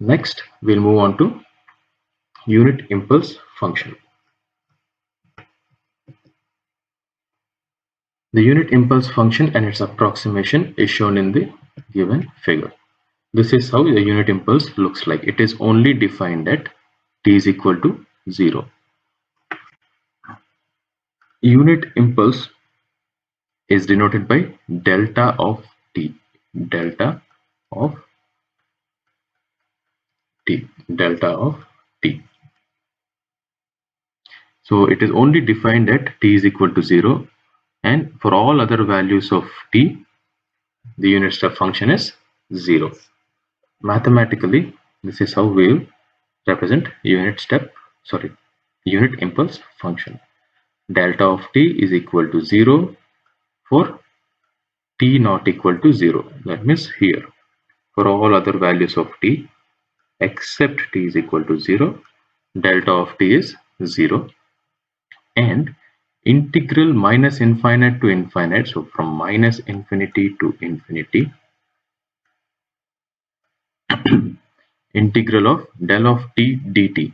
Next, we'll move on to unit impulse function. The unit impulse function and its approximation is shown in the given figure. This is how the unit impulse looks like. It is only defined at t is equal to 0. Unit impulse is denoted by delta of t. Delta of t. Delta of t. So it is only defined at t is equal to 0, and for all other values of t, the unit step function is 0. Mathematically, this is how we will represent unit impulse function. Delta of t is equal to 0 for t not equal to 0. That means here, for all other values of t except t is equal to 0, delta of t is 0, and integral minus infinite to infinite, so from minus infinity to infinity, integral of del of t dt,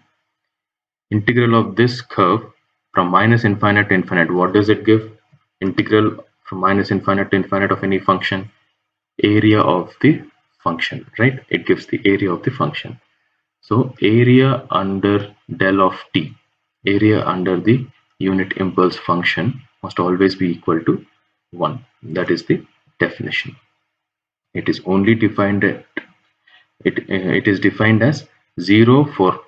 integral of this curve from minus infinite to infinite. What does it give? Integral from minus infinite to infinite of any function, area of the function, right? It gives the area of the function. So area under del of t, area under the unit impulse function must always be equal to 1. That is the definition. It is only defined at, it is defined as 0 for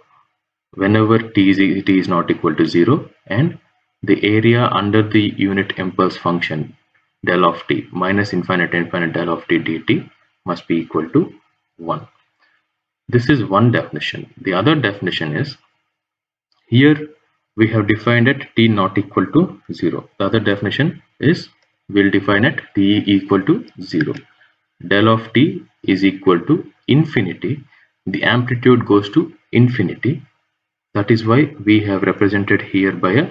whenever t is not equal to 0, and the area under the unit impulse function del of t minus infinite infinite del of t dt must be equal to 1. This is one definition. The other definition is, here we have defined at t not equal to 0. The other definition is, we'll define at t equal to 0. Del of t is equal to infinity. The amplitude goes to infinity. That is why we have represented here by a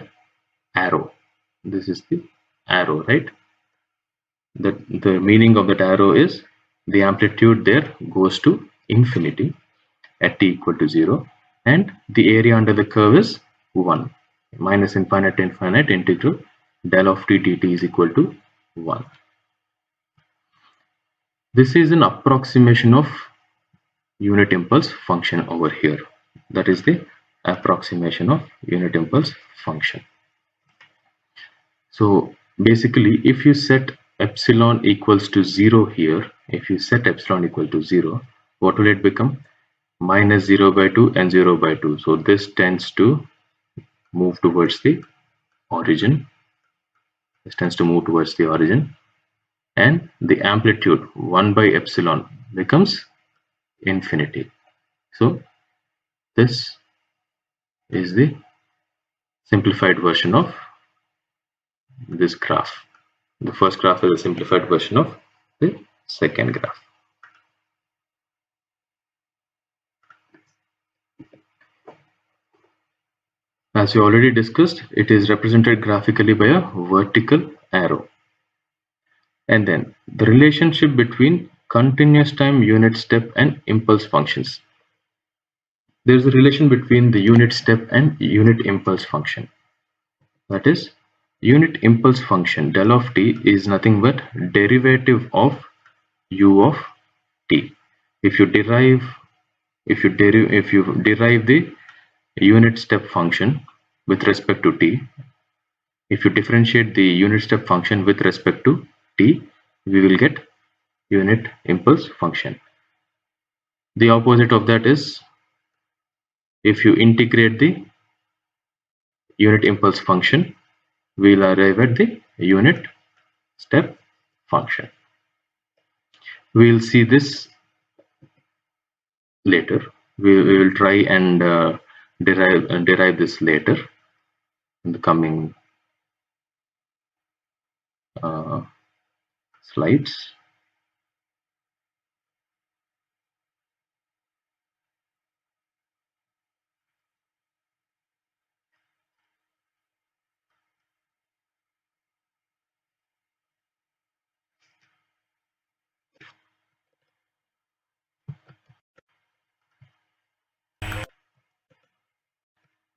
arrow. This is the arrow, right? The meaning of that arrow is the amplitude there goes to infinity at t equal to 0, and the area under the curve is 1. Minus infinite to infinite integral del of t dt is equal to 1. This is an approximation of unit impulse function over here. That is the approximation of unit impulse function. So basically, if you set epsilon equals to 0 here, if you set epsilon equal to 0, what will it become? Minus 0 by 2 and 0 by 2. So this tends to move towards the origin. This tends to move towards the origin. And the amplitude 1 by epsilon becomes infinity. So this is the simplified version of this graph. The first graph is a simplified version of the second graph. As we already discussed, it is represented graphically by a vertical arrow. And then the relationship between continuous time unit step and impulse functions. There is a relation between the unit step and unit impulse function. That is, unit impulse function del of t is nothing but derivative of u of t. If you derive the unit step function with respect to t, if you differentiate the unit step function with respect to t, we will get unit impulse function. The opposite of that is, if you integrate the unit impulse function, we will arrive at the unit step function. We will see this later. We will try and derive this later in the coming slides.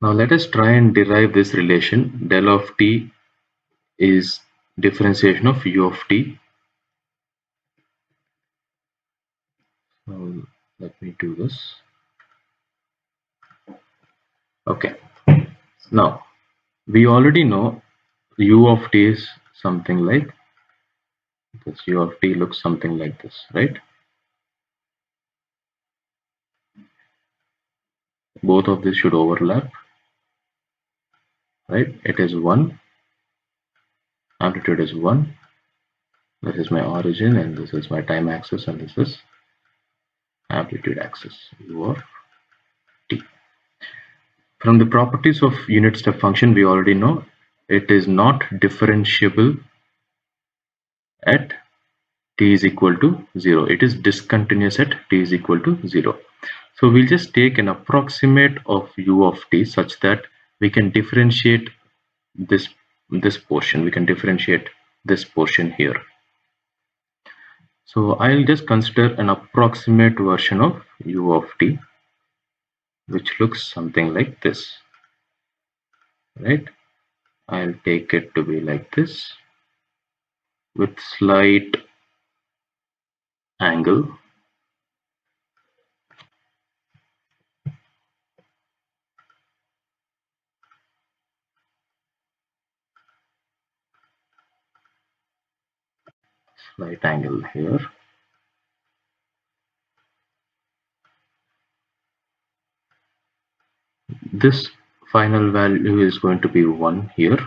Now let us try and derive this relation. Del of t is differentiation of u of t. So let me do this. Okay. Now we already know u of t is something like this. U of t looks something like this, right? Both of these should overlap, right? It is 1, amplitude is 1. This is my origin and this is my time axis and this is amplitude axis, u of t. From the properties of unit step function, we already know it is not differentiable at t is equal to 0. It is discontinuous at t is equal to 0. So we'll just take an approximate of u of t such that we can differentiate this portion. We can differentiate this portion here. So I'll just consider an approximate version of u of t, which looks something like this, right? I'll take it to be like this with slight angle. Slight angle here. This final value is going to be 1 here.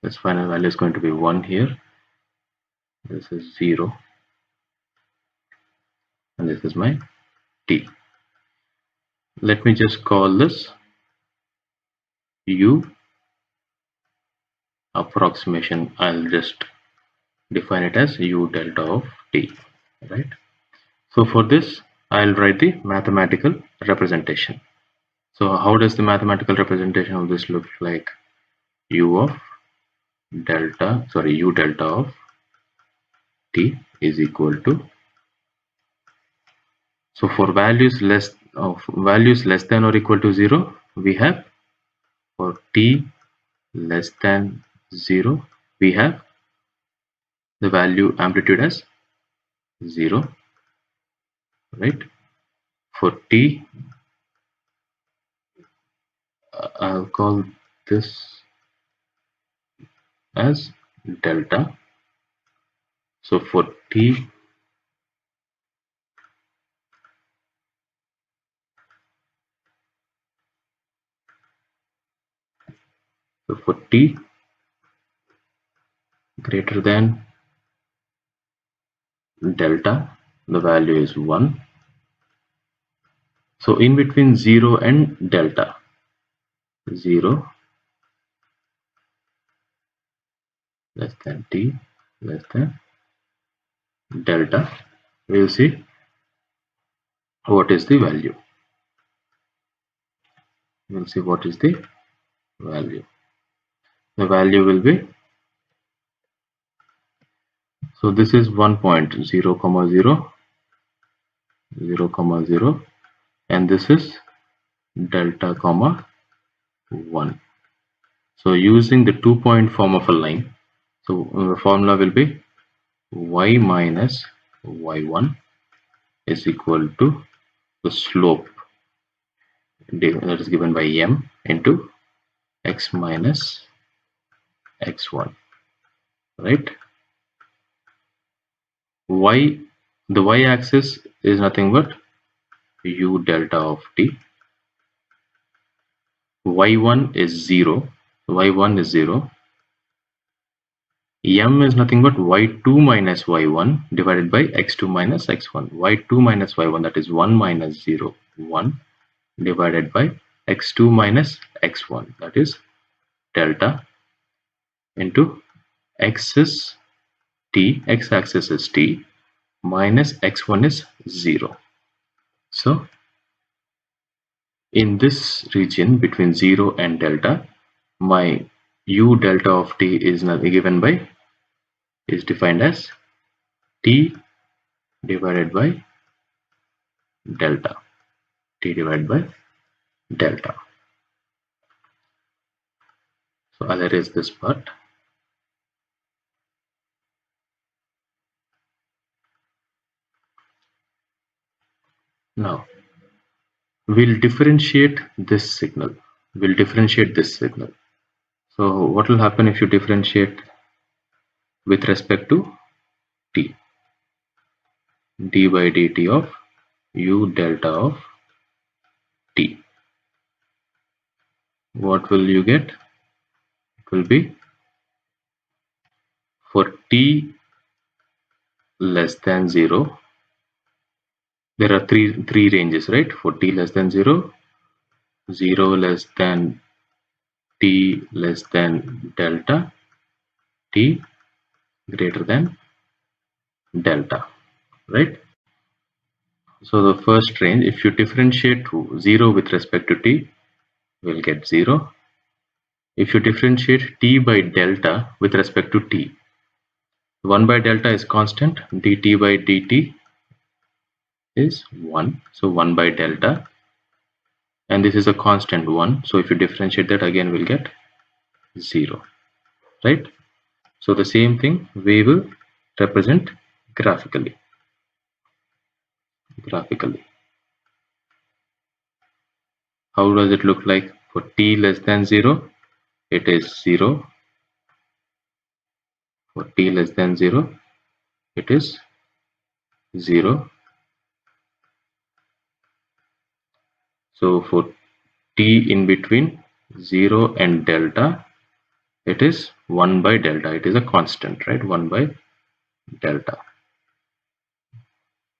This final value is going to be 1 here. This is 0. And this is my t. Let me just call this u approximation. I'll just define it as u delta of t, right? So for this, I'll write the mathematical representation. So how does the mathematical representation of this look like? U delta of t is equal to, so for values less than or equal to 0, we have, for t less than 0, we have the value amplitude as 0, right? For t, I'll call this as delta. So for t greater than delta, the value is 1. So in between 0 and delta, 0 less than t less than delta, we'll see what is the value. We'll see what is the value. The value will be, so this is 1 point 0 comma 0 0 comma 0, and this is delta comma 1. So using the 2-point form of a line, so the formula will be y minus y1 is equal to the slope that is given by m into x minus x1, right? Y, the y-axis is nothing but u delta of t. y1 is 0. y1 is 0. M is nothing but y2 minus y1 divided by x2 minus x1. y2 minus y1, that is 1 minus 0, 1, divided by x2 minus x1, that is delta, into x is t, x-axis is t, minus x1 is 0. So in this region between 0 and delta, my u delta of t is defined as t divided by delta, t divided by delta. So I'll erase this part. Now we'll differentiate this signal. So what will happen if you differentiate with respect to t? D by dt of u delta of t. What will you get? It will be for t less than 0. There are three ranges, right? For t less than 0, 0 less than t less than delta, t greater than delta, right? So the first range, if you differentiate to 0 with respect to t, we'll get 0. If you differentiate t by delta with respect to t, 1 by delta is constant, dt by dt is 1, so 1 by delta, and this is a constant 1, so if you differentiate that again we'll get 0, right? So the same thing we will represent graphically. How does it look like? For t less than 0, it is 0. For t less than 0, it is 0. So for t in between 0 and delta, it is 1 by delta. It is a constant, right? 1 by delta.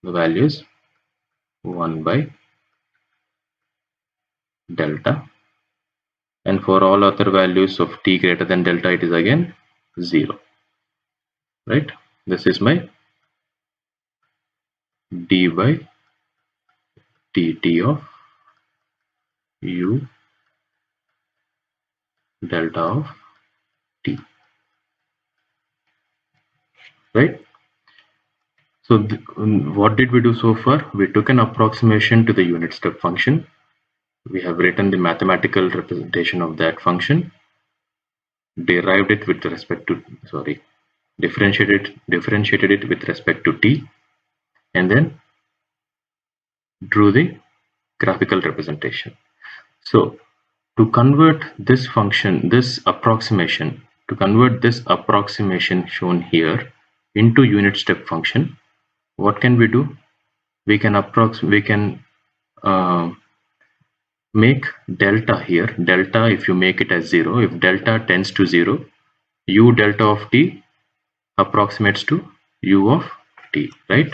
The value is 1 by delta. And for all other values of t greater than delta, it is again 0, right? This is my d by dt of u delta of t, right? So what did we do so far? We took an approximation to the unit step function. We have written the mathematical representation of that function, derived it with respect to, differentiated it with respect to t, and then drew the graphical representation. So to convert this function, to convert this approximation shown here into unit step function, what can we do? We can make delta here. Delta, if you make it as 0, if delta tends to 0, u delta of t approximates to u of t, right?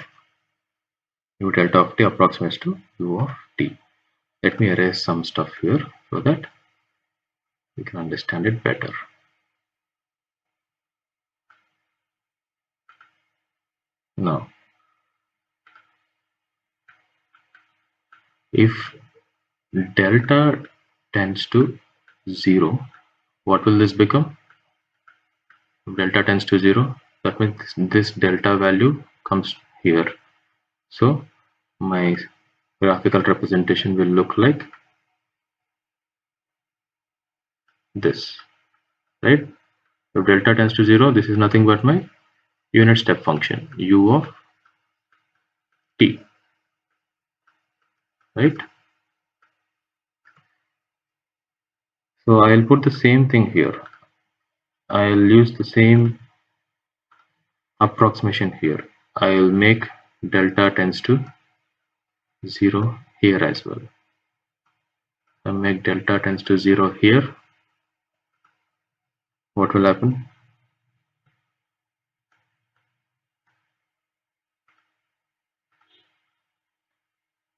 U delta of t approximates to u of t. Let me erase some stuff here so that we can understand it better. Now, if delta tends to 0, what will this become? If delta tends to 0, that means this delta value comes here. So my graphical representation will look like this, right? If delta tends to 0, this is nothing but my unit step function, u of t, right? So I'll put the same thing here. I'll use the same approximation here. I'll make delta tends to 0 here as well. I'll make delta tends to 0 here. What will happen?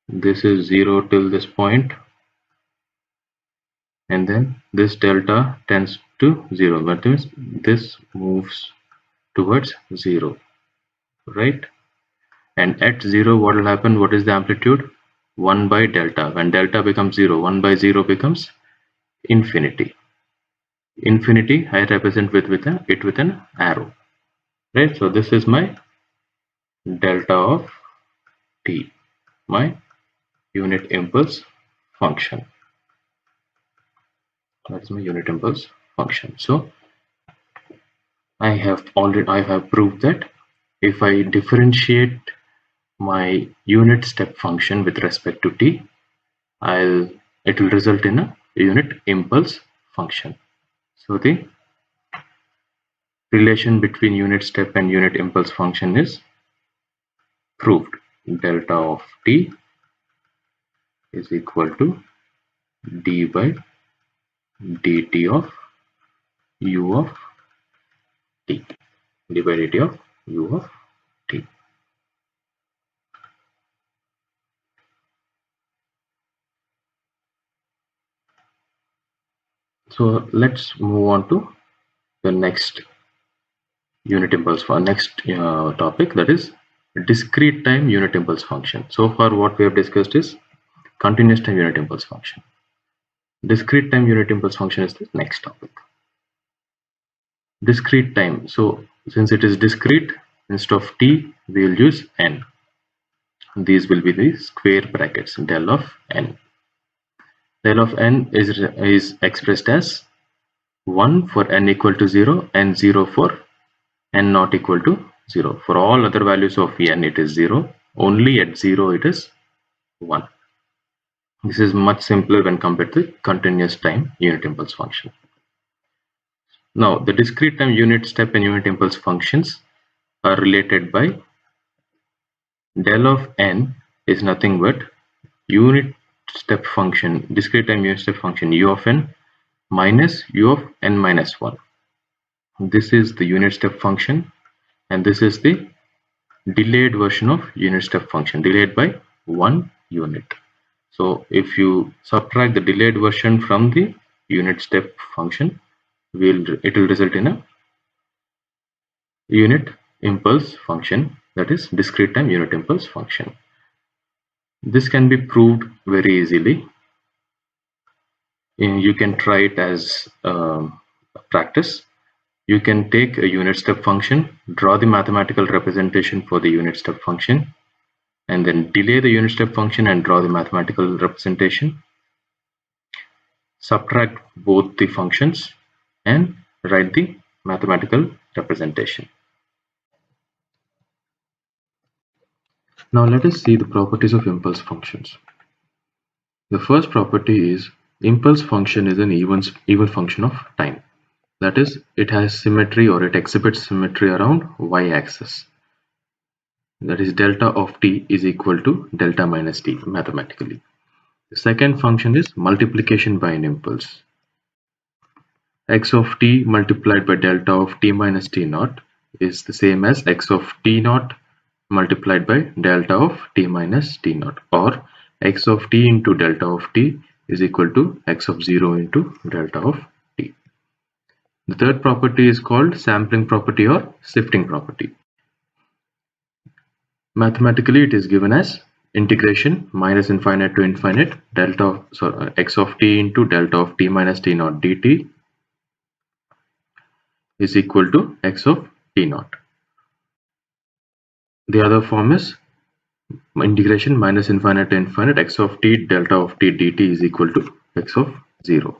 This is 0 till this point, and then this delta tends to 0. That means this moves towards 0, right? And at 0, what will happen? What is the amplitude? 1 by delta. When delta becomes 0, 1 by 0 becomes infinity. Infinity I represent with an arrow, right? So this is my delta of t, my unit impulse function. That's my unit impulse function. So I have proved that if I differentiate my unit step function with respect to t, it will result in a unit impulse function. So the relation between unit step and unit impulse function is proved. Delta of t is equal to d by dt of u of t. d by dt of u of t. So let's move on to the next unit impulse for next topic, that is discrete time unit impulse function. So far what we have discussed is continuous time unit impulse function. Discrete time unit impulse function is the next topic. Discrete time. So since it is discrete, instead of t we will use n. These will be the square brackets, del of n. Del of n is expressed as 1 for n equal to 0 and 0 for n not equal to 0. For all other values of n it is 0. Only at 0 it is 1. This is much simpler when compared to continuous time unit impulse function. Now the discrete time unit step and unit impulse functions are related by del of n is nothing but unit step function, discrete time unit step function u of n minus u of n minus 1. This is the unit step function and this is the delayed version of unit step function, delayed by 1 unit. So if you subtract the delayed version from the unit step function, it will result in a unit impulse function, that is discrete time unit impulse function. This can be proved very easily. You can try it as practice. You can take a unit step function, draw the mathematical representation for the unit step function, and then delay the unit step function and draw the mathematical representation. Subtract both the functions and write the mathematical representation. Now let us see the properties of impulse functions. The first property is impulse function is an even function of time. That is, it has symmetry or it exhibits symmetry around y-axis. That is, delta of t is equal to delta minus t mathematically. The second function is multiplication by an impulse. X of t multiplied by delta of t minus t naught is the same as x of t naught multiplied by delta of t minus t naught, or x of t into delta of t is equal to x of 0 into delta of t. The third property is called sampling property or shifting property. Mathematically it is given as integration minus infinite to infinite x of t into delta of t minus t naught dt is equal to x of t naught. The other form is integration minus infinite to infinite x of t delta of t dt is equal to x of 0.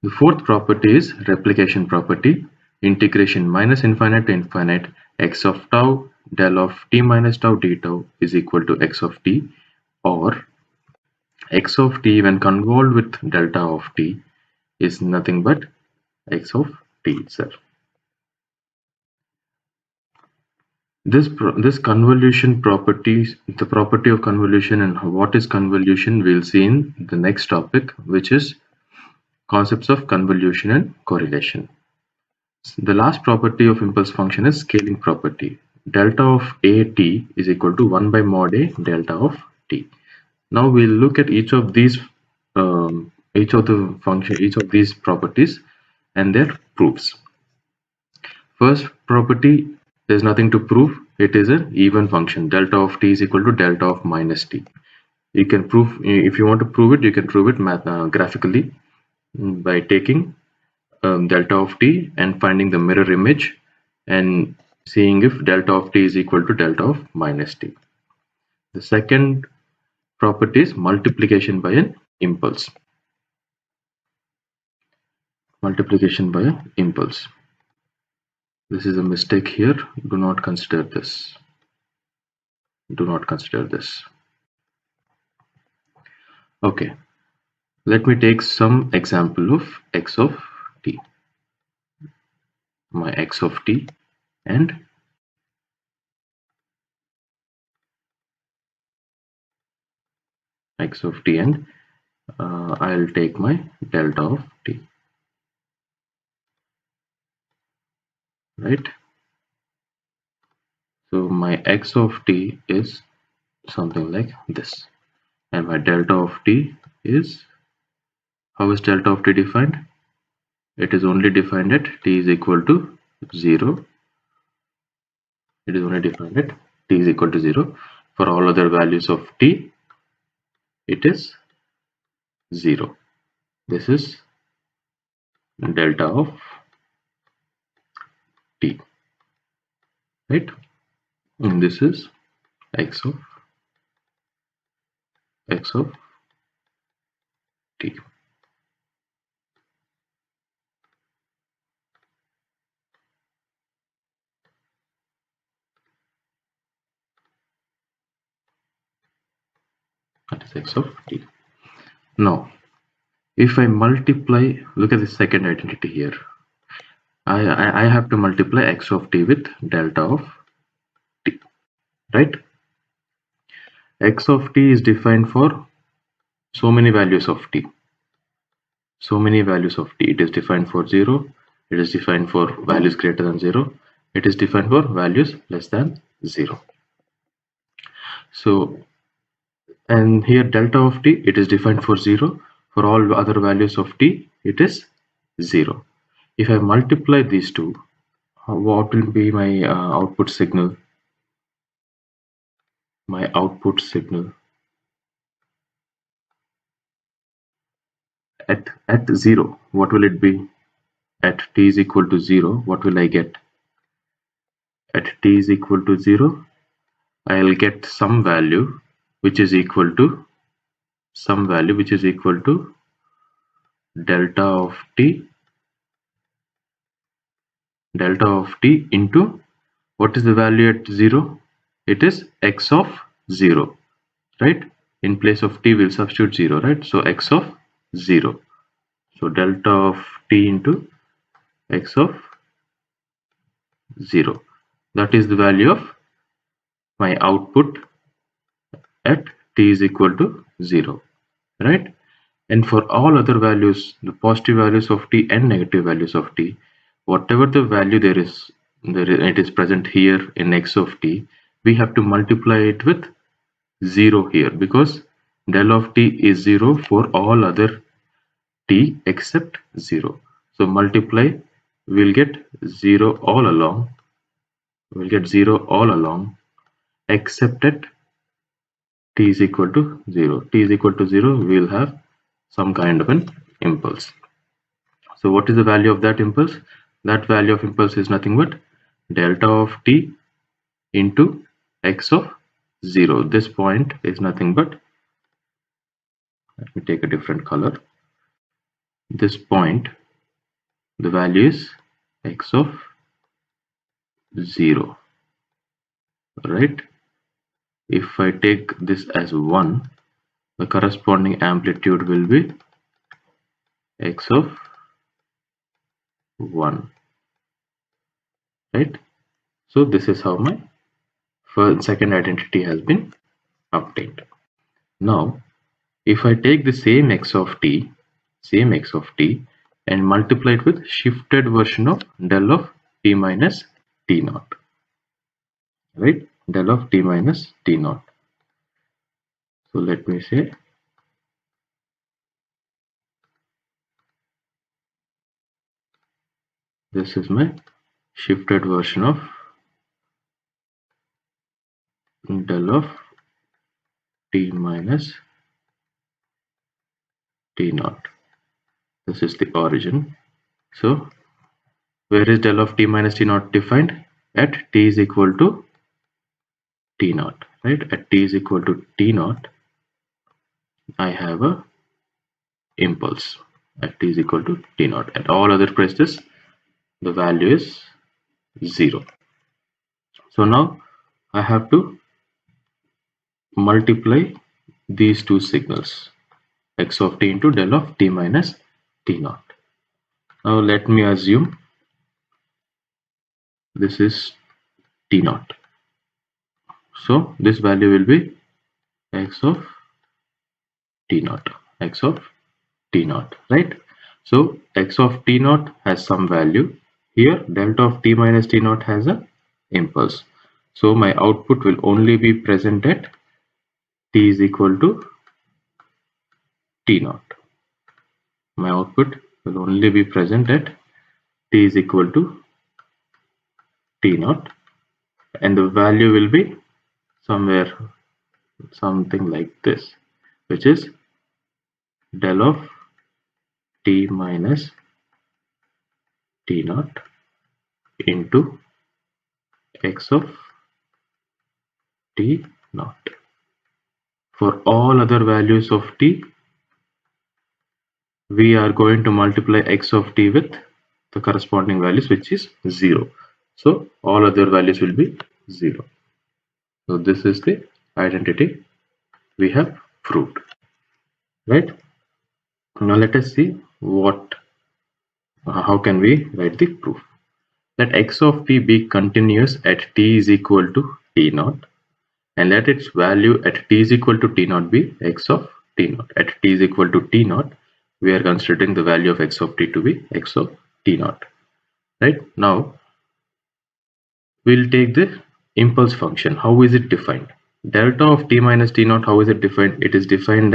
The fourth property is replication property. Integration minus infinite to infinite x of tau del of t minus tau d tau is equal to x of t, or x of t when convolved with delta of t is nothing but x of t itself. This convolution properties, the property of convolution and what is convolution, we'll see in the next topic, which is concepts of convolution and correlation. The last property of impulse function is scaling property. Delta of at is equal to 1 by mod a delta of t. Now we'll look at each of these properties and their proofs. First property, there's nothing to prove. It is an even function. Delta of t is equal to delta of minus t. You can prove, if you want to prove it, you can prove it graphically by taking delta of t and finding the mirror image and seeing if delta of t is equal to delta of minus t. The second property is multiplication by an impulse. multiplication by impulse. This is a mistake here. Do not consider this. Do not consider this. Okay, let me take some example of x of t. My x of t and x of t, and I'll take my delta of t, right? So my x of t is something like this, and my delta of t is, how is delta of t defined? It is only defined at t is equal to 0. It is only defined at t is equal to 0. For all other values of t, it is 0. This is delta of t, right? And this is x of t. That is x of t. Now, if I multiply, look at the second identity here. I have to multiply x of t with delta of t, right? X of t is defined for so many values of t. So many values of t. It is defined for 0. It is defined for values greater than 0. It is defined for values less than 0. So, and here delta of t, it is defined for 0. For all other values of t, it is 0. If I multiply these two, what will be my output signal? My output signal at 0, what will it be? At t is equal to 0, what will I get? At t is equal to 0, I'll get some value which is equal to delta of t into, what is the value at 0? It is x of 0, right? In place of t we'll substitute 0, right? So x of 0. So delta of t into x of 0. That is the value of my output at t is equal to 0, right? And for all other values, the positive values of t and negative values of t, whatever the value there is, it is present here in x of t, we have to multiply it with 0 here, because del of t is 0 for all other t except 0. So multiply, we'll get 0 all along. We'll get 0 all along except at t is equal to 0. T is equal to 0, we'll have some kind of an impulse. So what is the value of that impulse? That value of impulse is nothing but delta of t into x of 0. This point is nothing but, let me take a different color. This point, the value is x of 0, right? If I take this as 1, the corresponding amplitude will be x of 1, right? So this is how my second identity has been obtained. Now, if I take the same x of t, and multiply it with shifted version of del of t minus t naught, right? Del of t minus t naught. So let me say this is my shifted version of del of t minus t naught. This is the origin. So where is del of t minus t naught defined? At t is equal to t naught, right? At t is equal to t naught, I have a impulse. at t is equal to t naught. At all other places, the value is 0. So now I have to multiply these two signals, x of t into del of t minus t naught. Now let me assume this is t naught. So this value will be x of t naught, x of t naught, right? So x of t naught has some value. Here delta of t minus t naught has a impulse. So my output will only be present at t is equal to t naught. My output will only be present at t is equal to t naught, and the value will be somewhere something like this, which is del of t minus t naught into x of t naught. For all other values of t, we are going to multiply x of t with the corresponding values, which is 0. So all other values will be 0. So this is the identity we have proved, right? Now let us see how can we write the proof. Let x of t be continuous at t is equal to t naught, and let its value at t is equal to t naught be x of t naught. At t is equal to t naught, we are considering the value of x of t to be x of t naught. Right? Now we'll take the impulse function. How is it defined? Delta of t minus t naught, how is it defined? It is defined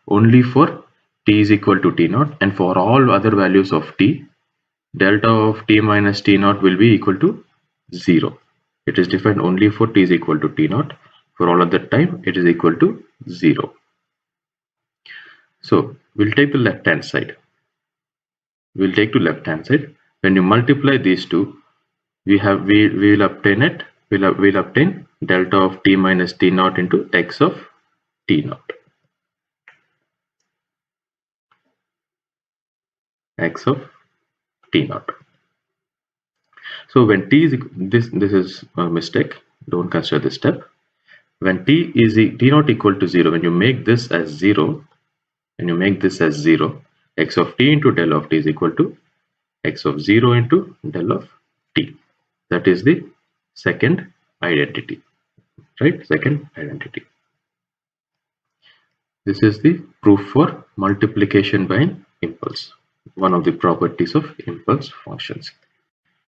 only for t is equal to t naught, and for all other values of t, delta of t minus t naught will be equal to 0. It is defined only for t is equal to t naught. For all other time, it is equal to 0. So we'll take the left hand side. We'll take to left hand side. When you multiply these two, we'll obtain delta of t minus t naught into x of t naught. X of t naught. So when t is this is a mistake. Don't consider this step. When t naught equal to 0, when you make this as 0, x of t into del of t is equal to x of 0 into del of t. That is the second identity, right? Second identity. This is the proof for multiplication by an impulse, one of the properties of impulse functions.